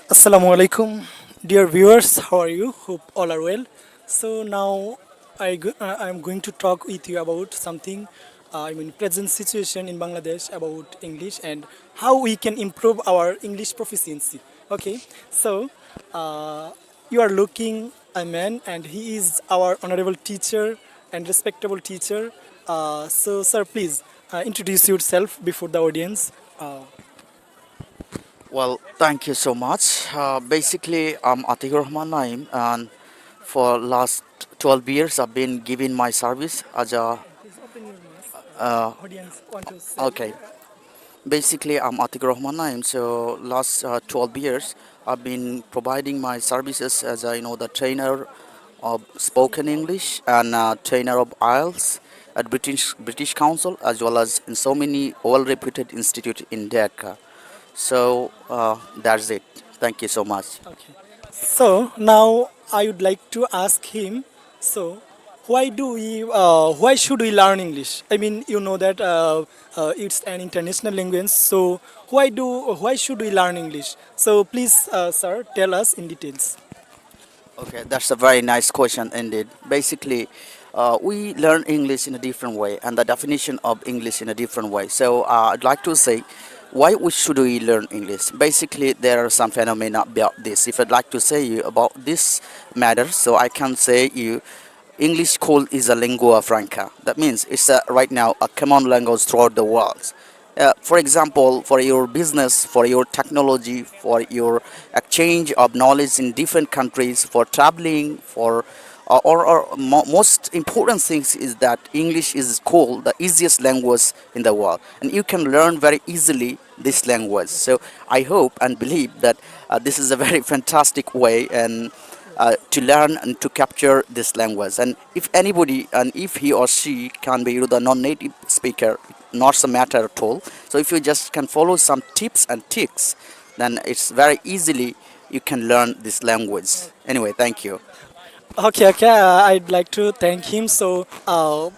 Assalamu alaikum, dear viewers. How are you? Hope all are well. So now I'm going to talk with you about something. Present situation in Bangladesh about English and how we can improve our English proficiency. Okay, so uh, you are looking a man, and he is our honorable teacher and respectable teacher. So, sir, please introduce yourself before the audience. Well, thank you so much. Basically, I'm Atikur Rahman Naim, and for last 12 years, I've been giving my service as a. Please open your mask. Uh, Audience want to say. okay, basically, I'm Atikur Rahman Naim. So last 12 years, I've been providing my services as a, the trainer of spoken English and trainer of IELTS at British Council, as well as in so many well-reputed institute in Dhaka. So that's it. Thank you so much. Okay. So now I would like to ask him. So why should we learn English? I mean, you know that it's an international language. So why should we learn English? So please, sir, tell us in details. Okay, that's a very nice question indeed. Basically, we learn English in a different way, and the definition of English in a different way. So I'd like to say, should we learn English? Basically, there are some phenomena about this. If I'd like to say you about this matter, so I can say you, English school is a lingua franca. That means it's right now a common language throughout the world. For example, for your business, for your technology, for your exchange of knowledge in different countries, for traveling, for most important things is that English is called the easiest language in the world, and you can learn very easily this language. So I hope and believe that this is a very fantastic way and to learn and to capture this language. And if anybody and if he or she can be the non-native speaker, not a matter at all. So if you just can follow some tips and tricks, then it's very easily you can learn this language. Anyway, thank you. Okay. I'd like to thank him. So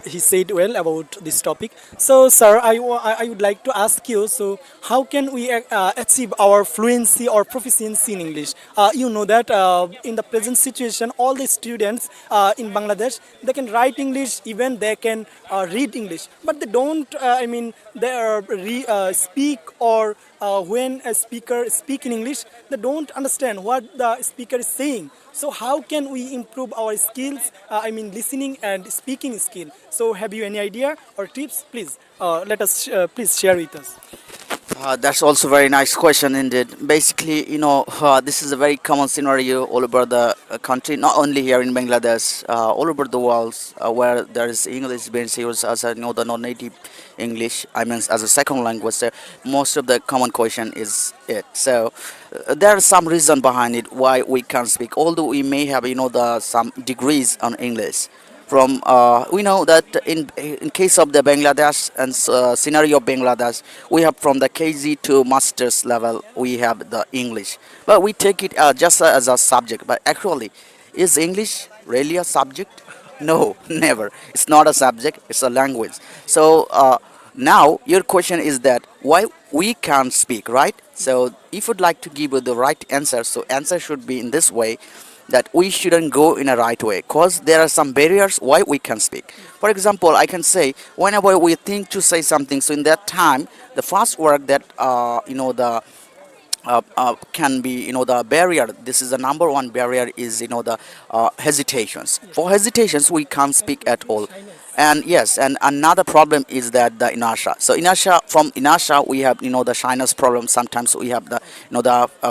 he said well about this topic. So, sir, I would like to ask you. So, how can we achieve our fluency or proficiency in English? You know that in the present situation, all the students in Bangladesh, they can write English, even they can read English, but they don't. They speak, or when a speaker speak in English, they don't understand what the speaker is saying. So how can we improve our skills? Listening and speaking skill. So have you any idea or tips? Please let us please share with us. That's also very nice question indeed. Basically, this is a very common scenario all over the country, not only here in Bangladesh, all over the world, where there is English being used as the non-native English. I mean, as a second language. So most of the common question is it. So there are some reason behind it why we can't speak, although we may have the some degrees on English from we know that in case of the Bangladesh and scenario of Bangladesh, we have from the KG to masters level we have the English, but we take it just as a subject. But actually, is English really a subject? No, never. It's not a subject. It's a language. So now your question is that why we can't speak, right? So if you'd like to give you the right answer, so answer should be in this way, that we shouldn't go in a right way because there are some barriers why we can speak. For example, I can say whenever we think to say something, so in that time the first word that the can be the barrier, this is the number one barrier, is the hesitations. For hesitations we can't speak at all. And yes, and another problem is that the inertia. So inertia, from inertia we have the shyness problem, sometimes we have the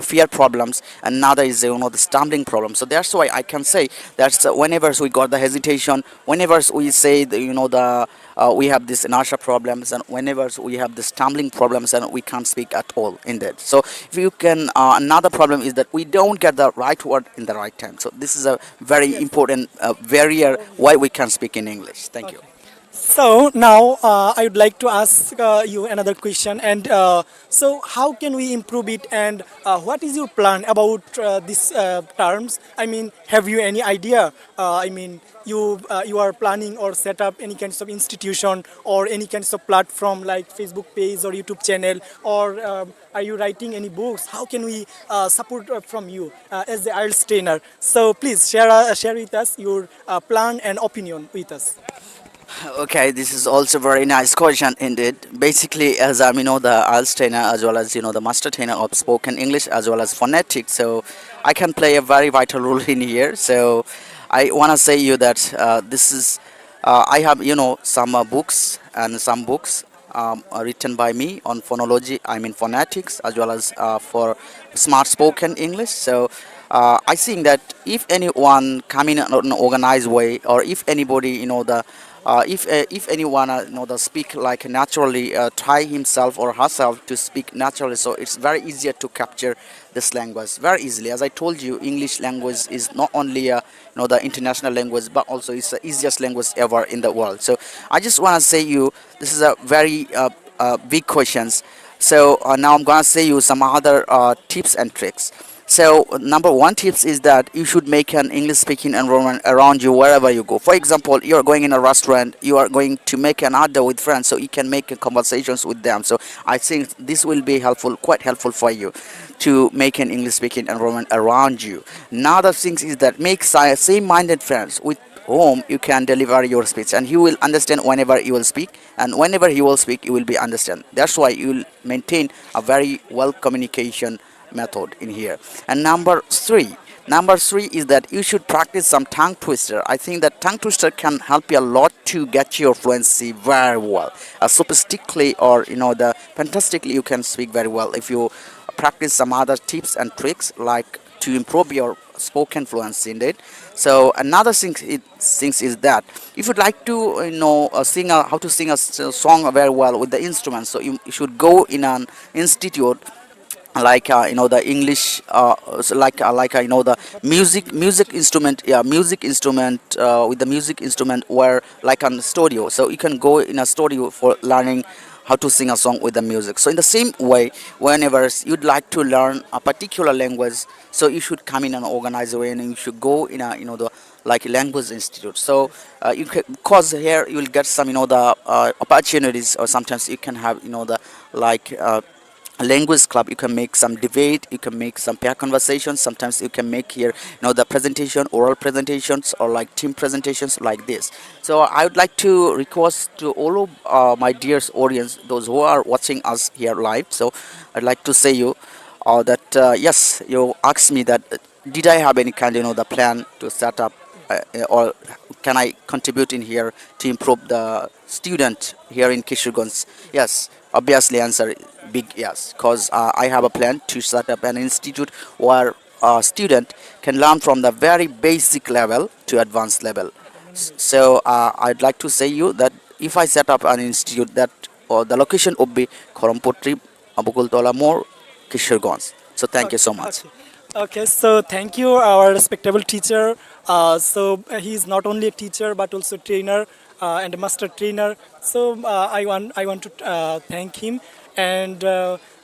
fear problems, and another is the stumbling problem. So that's why I can say that whenever we got the hesitation, whenever we say the we have this inertia problems, and whenever we have the stumbling problems, and we can't speak at all in that. So if you can another problem is that we don't get the right word in the right time. So this is a very important barrier why we can speak in English. Thank you. Okay. So now I would like to ask you another question. And so, how can we improve it? And what is your plan about these terms? I mean, have you any idea? I mean, you are planning or set up any kinds of institution or any kinds of platform like Facebook page or YouTube channel, or are you writing any books? How can we support from you as the IELTS trainer? So please share with us your plan and opinion with us. Okay, this is also very nice question indeed. Basically, as I'm, the IELTS trainer as well as, the master trainer of spoken English as well as phonetics, so I can play a very vital role in here. So I want to say you that this is, I have, some books and some books are written by me on phonology, I mean phonetics, as well as for smart spoken English. So I think that if anyone come in an organized way, or if anybody, if anyone the speak like naturally, try himself or herself to speak naturally, so it's very easier to capture this language very easily. As I told you, English language is not only the international language, but also it's the easiest language ever in the world. So I just want to say you, this is a very big questions. So now I'm gonna say you some other tips and tricks. So number one tips is that you should make an English speaking environment around you wherever you go. For example, you are going in a restaurant, you are going to make an order with friends, so you can make conversations with them. So I think this will be helpful, quite helpful for you to make an English speaking environment around you. Another thing is that make same minded friends with whom you can deliver your speech, and he will understand whenever you will speak, and whenever he will speak you will be understand. That's why you will maintain a very well communication method in here. And number three is that you should practice some tongue twister. I think that tongue twister can help you a lot to get your fluency very well, sophistically, or the fantastically you can speak very well if you practice some other tips and tricks like to improve your spoken fluency indeed. So another things is that if you'd like to sing how to sing a song very well with the instrument, so you should go in an institute like the English the music instrument, yeah, music instrument, with the music instrument where like on studio, so you can go in a studio for learning how to sing a song with the music. So in the same way, whenever you'd like to learn a particular language, so you should come in an organized way and you should go in a the like language institute. So you can, cause here you will get some the opportunities, or sometimes you can have the like language club. You can make some debate, you can make some pair conversations, sometimes you can make here the presentation, oral presentations, or like team presentations like this. So I would like to request to all of my dear audience, those who are watching us here live, so I'd like to say you that yes, you asked me that did I have any kind the plan to set up or can I contribute in here to improve the student here in Kishurgunj? Yes, obviously answer big yes, because I have a plan to set up an institute where a student can learn from the very basic level to advanced level. So I'd like to say you that if I set up an institute, that the location would be Khoromputri, Abukultola More, Kishurgunj. So thank you Okay, so much. okay. Okay, so thank you, our respectable teacher. He is not only a teacher but also trainer and a master trainer. So I want to thank him, and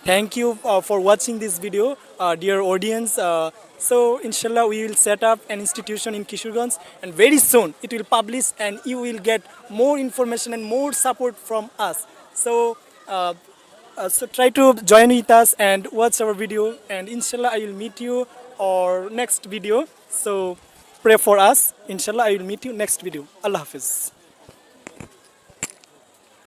thank you for watching this video, dear audience. So inshallah we will set up an institution in Kishurganj, and very soon it will publish, and you will get more information and more support from us. So. So try to join with us and watch our video, and inshallah I will meet you or next video. So pray for us. Inshallah I will meet you next video. Allah Hafiz.